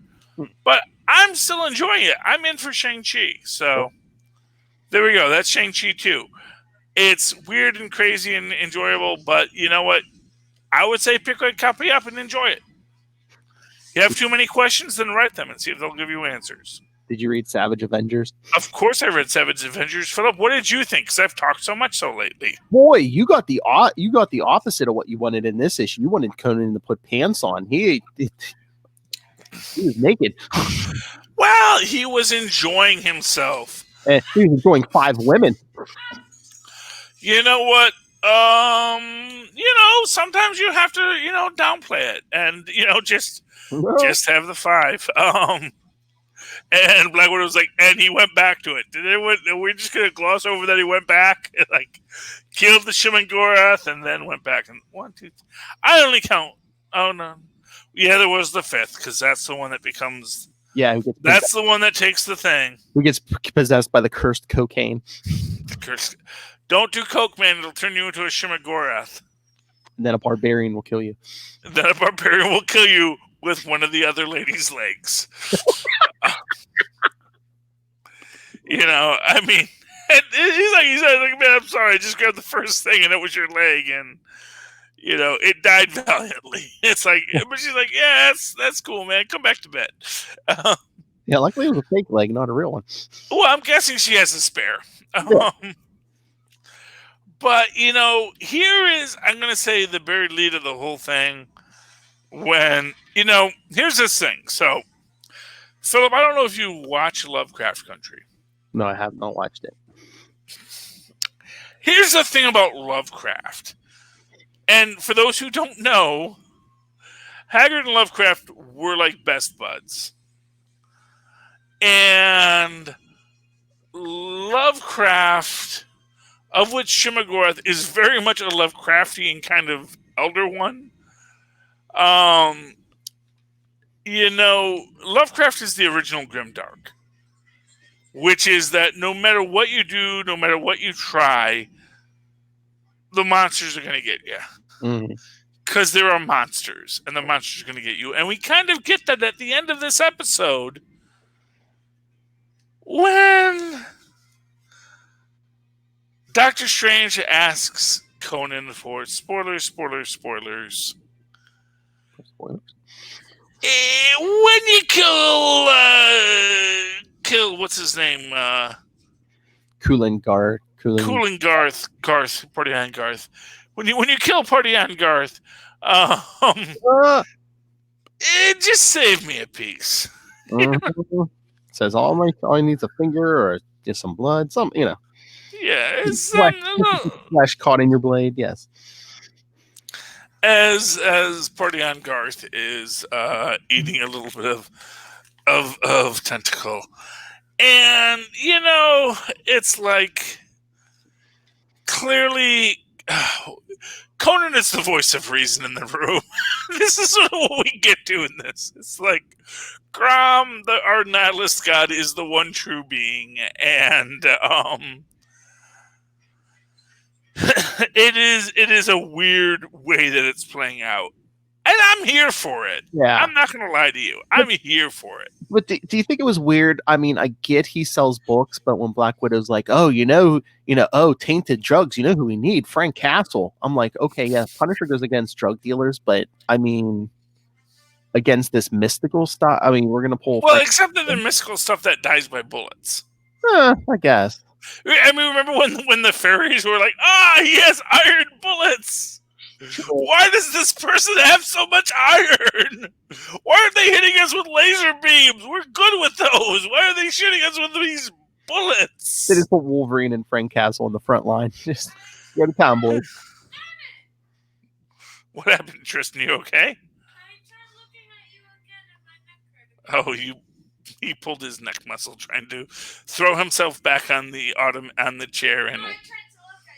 but I'm still enjoying it. I'm in for Shang-Chi. So there we go. That's Shang-Chi 2. It's weird and crazy and enjoyable, but you know what? I would say pick a copy up and enjoy it. You have too many questions, then write them and see if they'll give you answers. Did you read Savage Avengers? Of course I read Savage Avengers. Philip, what did you think? Because I've talked so much so lately. Boy, you got the opposite of what you wanted in this issue. You wanted Conan to put pants on. He was naked. Well, he was enjoying himself. He was enjoying 5 women. You know what? Sometimes you have to, downplay it and, just have the 5. And Black Widow was like, and he went back to it. We're just going to gloss over that he went back and, killed the Shimon-Gorath and then went back. And 1, 2, 3. I only count. Oh, no. Yeah, there was the 5th, because that's the one that becomes... Yeah. That's the one that takes the thing. Who gets possessed by the cursed cocaine. The cursed... Don't do coke, man. It'll turn you into a Shimon-Gorath. And then a barbarian will kill you. And then a barbarian will kill you with one of the other lady's legs. I mean, he's like, man, I'm sorry. I just grabbed the first thing and it was your leg. And, it died valiantly. It's like, but she's like, yeah, that's cool, man. Come back to bed. Yeah, luckily it was a fake leg, not a real one. Well, I'm guessing she has a spare. But, here is, I'm going to say, the buried lead of the whole thing. When, here's this thing. So, Philip, I don't know if you watch Lovecraft Country. No, I have not watched it. Here's the thing about Lovecraft. And for those who don't know, Haggard and Lovecraft were like best buds. And Lovecraft, of which Shimmergorath is very much a Lovecraftian kind of elder one. Lovecraft is the original Grimdark, which is that no matter what you do, no matter what you try, the monsters are going to get you. Because there are monsters, and the monsters are going to get you. And we kind of get that at the end of this episode when Doctor Strange asks Conan for spoilers. When you kill what's his name? Garth, Party on Garth. When you kill Party on Garth, it just saved me a piece. Says all I need's a finger or just some blood, Yeah, it's flesh caught in your blade. Yes. As Party on Garth is eating a little bit of tentacle, and it's like clearly Conan is the voice of reason in the room. This is what we get doing this. It's like Grom, our nihilist god, is the one true being, and it is a weird way that it's playing out, and I'm here for it. Yeah, I'm not going to lie to you. I'm here for it. But do you think it was weird? I mean, I get he sells books, but when Black Widow's like, oh, tainted drugs, you know who we need? Frank Castle. I'm like, okay, yeah, Punisher goes against drug dealers, but I mean, against this mystical stuff, I mean, we're going to pull. Well, except that the mystical stuff that dies by bullets. I guess. I mean, remember when the fairies were like, he has iron bullets. Why does this person have so much iron? Why aren't they hitting us with laser beams? We're good with those. Why are they shooting us with these bullets? They just put Wolverine and Frank Castle in the front line. Just go to town, boys. What happened, Tristan? You okay? Oh, he pulled his neck muscle trying to throw himself back on the chair, and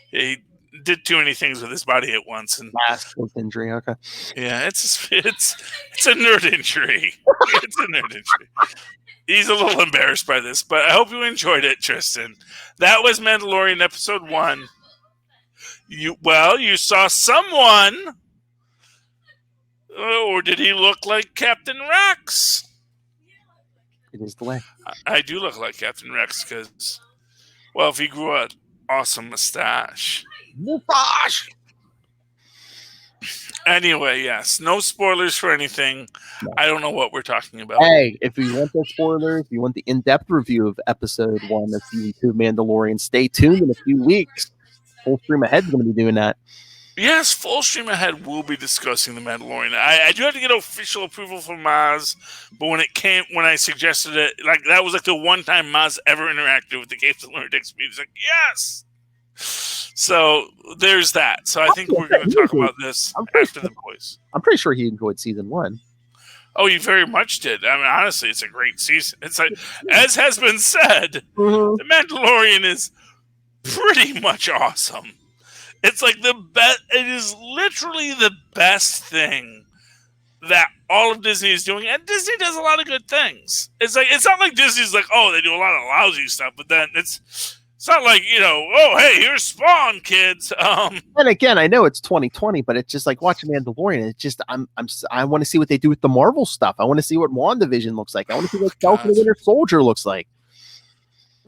he did too many things with his body at once. And last injury, okay. Yeah, it's a nerd injury. It's a nerd injury. He's a little embarrassed by this, but I hope you enjoyed it, Tristan. That was Mandalorian episode 1. You saw someone, or did he look like Captain Rex? It is the way. I do look like Captain Rex because, if he grew an awesome mustache. Anyway, yes, no spoilers for anything. No. I don't know what we're talking about. Hey, if you want the spoilers, if you want the in-depth review of episode 1 of season 2 of Mandalorian, stay tuned in a few weeks. Full Stream Ahead is going to be doing that. Yes, Full Stream Ahead will be discussing the Mandalorian. I do have to get official approval from Maz, but when I suggested it, that was the one time Maz ever interacted with the Capes and Lunatics. He was like, yes. So there's that. So I think we're going to talk about this after the boys. I'm pretty sure he enjoyed season 1. Oh, you very much did. I mean, honestly, it's a great season. It's like, as has been said, The Mandalorian is pretty much awesome. It's like the best. It is literally the best thing that all of Disney is doing, and Disney does a lot of good things. It's not like Disney's like, they do a lot of lousy stuff, but then it's not like, hey, here's Spawn, kids. And again, I know it's 2020, but it's just like watching Mandalorian. It's just I want to see what they do with the Marvel stuff. I want to see what WandaVision looks like. I want to see what Falcon and Winter Soldier looks like.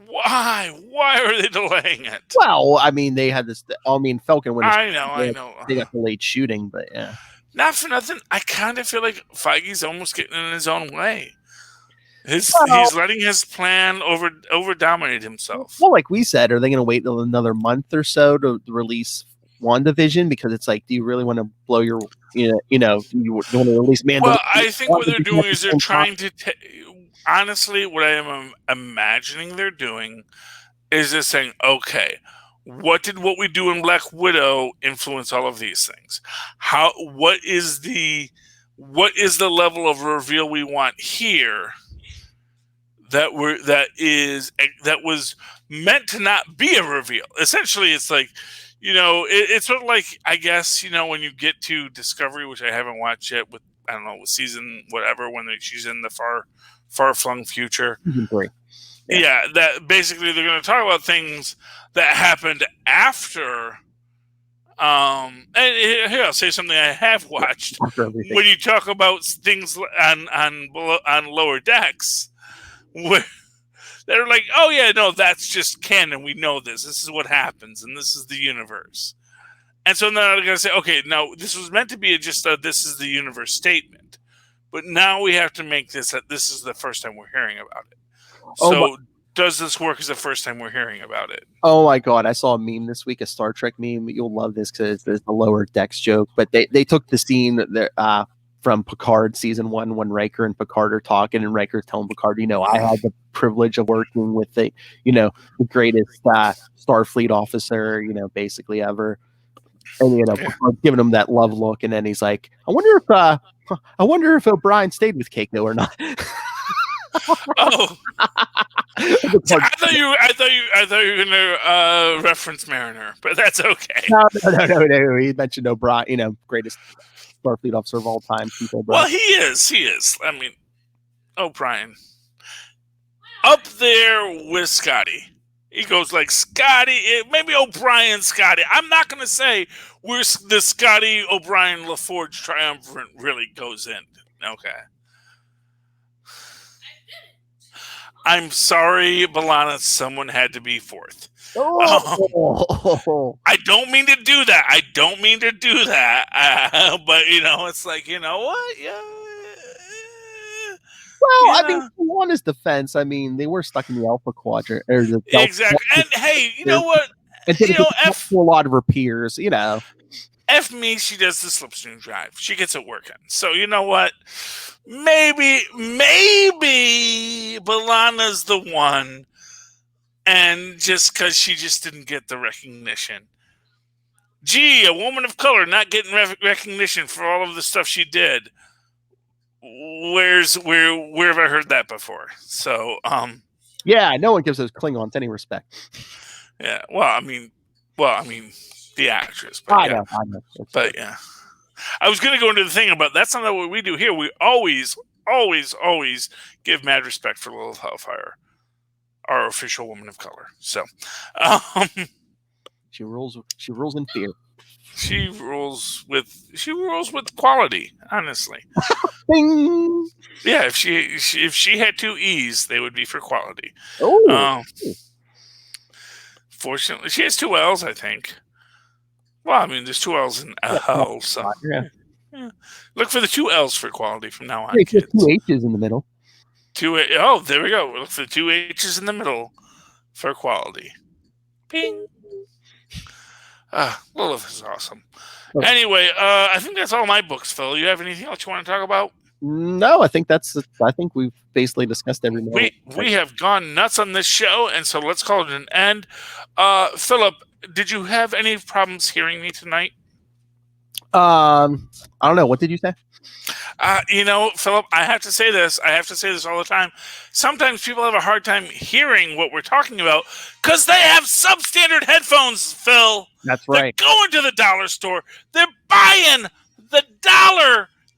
Why? Why are they delaying it? Well, I mean, they had this. Falcon Winter. I know. They got delayed shooting, but yeah. Not for nothing. I kind of feel like Feige's almost getting in his own way. He's letting his plan over dominate himself. Well, like we said, are they going to wait another month or so to release WandaVision? Because it's like, do you really want to blow your, do you want to release Mandalorian? Well, I think what they're doing is they're trying to. Honestly, what I am imagining they're doing is just saying, okay, what did what we do in Black Widow influence all of these things? What is the level of reveal we want here? That was meant to not be a reveal. Essentially, it's like, it's sort of like, I guess, when you get to Discovery, which I haven't watched yet, with I don't know, with season whatever, when she's in the far flung future. Season 3. Yeah, that basically they're going to talk about things that happened after. And here I'll say something I have watched. When you talk about things on lower decks, where they're like, oh yeah, no, that's just canon. We know this. This is what happens, and this is the universe. And so now they're going to say, okay, now this was meant to be just a this is the universe statement, but now we have to make this that this is the first time we're hearing about it. So does this work as the first time we're hearing about it? Oh my God, I saw a meme this week, a Star Trek meme. You'll love this because it's the lower decks joke. But they took the scene that from Picard season 1 when Riker and Picard are talking, and Riker's telling Picard, I had the privilege of working with the greatest Starfleet officer, basically ever. And Picard giving him that love look, and then he's like, I wonder if O'Brien stayed with Keiko or not. Oh, I thought you were gonna reference Mariner, but that's okay. No. He mentioned O'Brien, greatest Starfleet officer of all time. Well, he is. I mean, O'Brien up there with Scotty. He goes like Scotty, maybe O'Brien, Scotty. I'm not gonna say where the Scotty O'Brien LaForge triumvirate really goes in. Okay. I'm sorry, Balana. Someone had to be fourth. I don't mean to do that. But it's like, what? Yeah. Well, I mean, on his defense, I mean, they were stuck in the Alpha Quadrant. Exactly. And hey, you know what? F a lot of her peers. F me, she does the slipstream drive. She gets it working. So you know what? Maybe Balana's the one, and just because she just didn't get the recognition. Gee, a woman of color not getting recognition for all of the stuff she did. Where have I heard that before? So, yeah, no one gives those Klingons any respect. Yeah, well, I mean, the actress. But I yeah. know. But yeah, I was going to go into the thing about that's not what we do here. We always give mad respect for Lilith Hellfire, our official woman of color. So, she rules in fear. She rules with quality. Honestly, Bing! Yeah. If she had 2 E's, they would be for quality. Oh. Fortunately, she has 2 L's, I think. Well, I mean, there's 2 L's in L, so yeah. Look for the 2 L's for quality from now on. Kids. 2 H's in the middle. Oh, there we go. Look for the 2 H's in the middle for quality. Ping. Lilith is awesome. Okay. Anyway, I think that's all my books, Phil. You have anything else you want to talk about? No, I think we've basically discussed everything. We have gone nuts on this show, and so let's call it an end. Philip, did you have any problems hearing me tonight? I don't know. What did you say? Philip, I have to say this all the time. Sometimes people have a hard time hearing what we're talking about because they have substandard headphones, Phil. That's right. They're going to the dollar store. They're buying the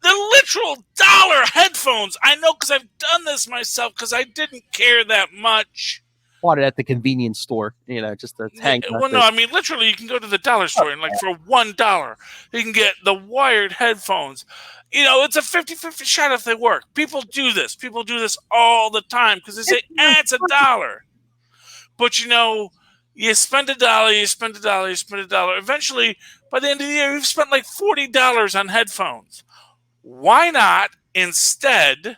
literal dollar headphones. I know because I've done this myself because I didn't care that much. Bought it at the convenience store, just to hang. Well, no, I mean, literally, you can go to the dollar store and for $1, you can get the wired headphones. It's a 50-50 shot if they work. People do this all the time because they say, it's $1. But, you spend $1. Eventually, by the end of the year, you've spent like $40 on headphones. Why not instead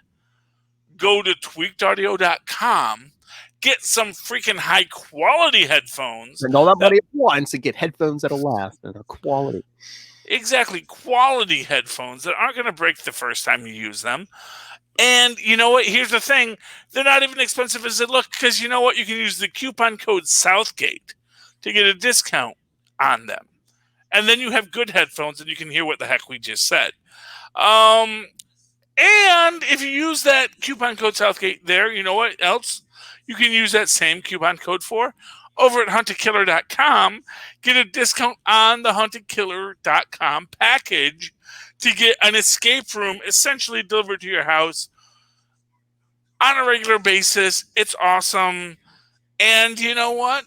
go to tweakedaudio.com, get some freaking high quality headphones. And all that money at once and get headphones that'll last and are quality. Exactly, quality headphones that aren't going to break the first time you use them. And you know what? Here's the thing. They're not even expensive as they look, because you know what? You can use the coupon code Southgate to get a discount on them. And then you have good headphones and you can hear what the heck we just said. And if you use that coupon code Southgate there, you know what else you can use that same coupon code for? Over at huntedkiller.com, get a discount on the huntedkiller.com package to get an escape room essentially delivered to your house on a regular basis. It's awesome. And you know what?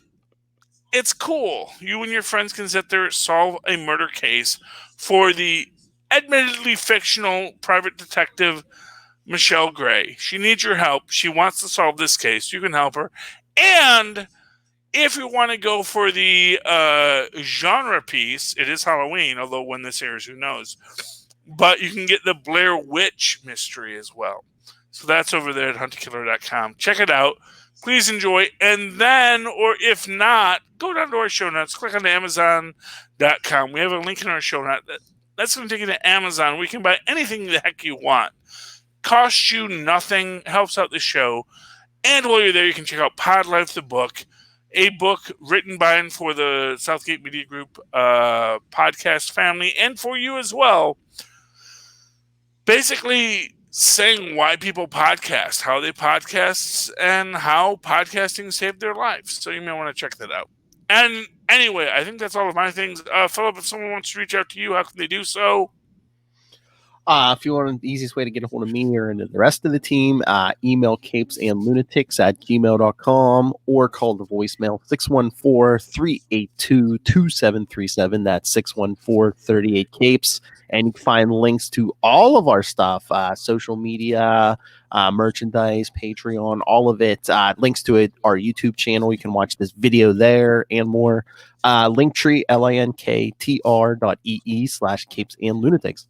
It's cool. You and your friends can sit there, solve a murder case for the admittedly fictional private detective Michelle Gray. She needs your help. She wants to solve this case. You can help her. And if you want to go for the genre piece, it is Halloween, although when this airs, who knows. But you can get the Blair Witch mystery as well. So that's over there at huntedkiller.com. Check it out. Please enjoy. And then, or if not, go down to our show notes. Click on Amazon.com. We have a link in our show note. That's going to take you to Amazon. We can buy anything the heck you want. Costs you nothing. Helps out the show. And while you're there, you can check out Pod Life, the book. A book written by and for the Southgate Media Group podcast family, and for you as well. Basically saying why people podcast, how they podcast, and how podcasting saved their lives. So you may want to check that out. And anyway, I think that's all of my things. Philip, if someone wants to reach out to you, how can they do so? If you want the easiest way to get a hold of me or the rest of the team, email capesandlunatics@gmail.com or call the voicemail 614-382-2737. That's 614-38-CAPES. And you can find links to all of our stuff, social media, merchandise, Patreon, all of it. Links to it, our YouTube channel. You can watch this video there and more. Linktree, linktr.ee/capesandlunatics.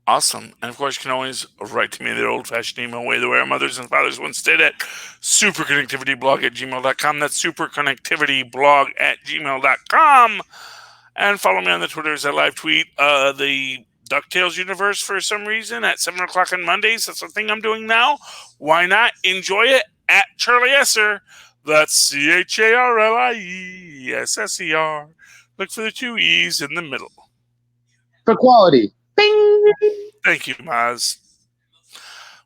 Awesome. And of course, you can always write to me the old-fashioned email way, the way our mothers and fathers once did at superconnectivityblog@gmail.com. That's superconnectivityblog@gmail.com. And follow me on the Twitters. I live tweet the DuckTales universe for some reason at 7 o'clock on Mondays. That's the thing I'm doing now. Why not? Enjoy it at Charlie Esser. That's CharlieEsser. Look for the 2 E's in the middle. For quality. Bing! Thank you, Maz.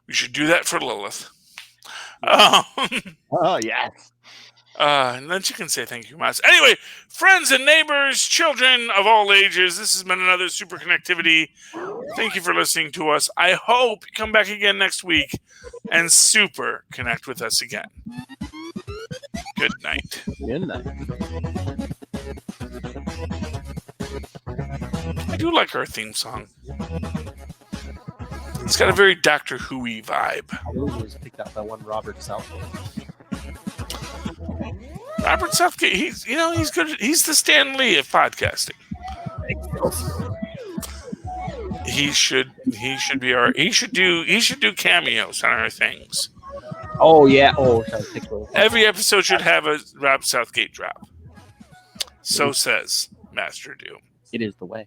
We should do that for Lilith. Oh, yes. And then she can say thank you, Maz. Anyway, friends and neighbors, children of all ages, this has been another Super Connectivity. Thank you for listening to us. I hope you come back again next week and super connect with us again. Good night. Good night. I do like our theme song. It's got a very Doctor Who-y vibe. I was picked up by one Robert Southgate. Robert Southgate, he's good. He's the Stan Lee of podcasting. He should do cameos on our things. Oh yeah. Every episode should have a Rob Southgate drop. So says Master Doom. It is the way.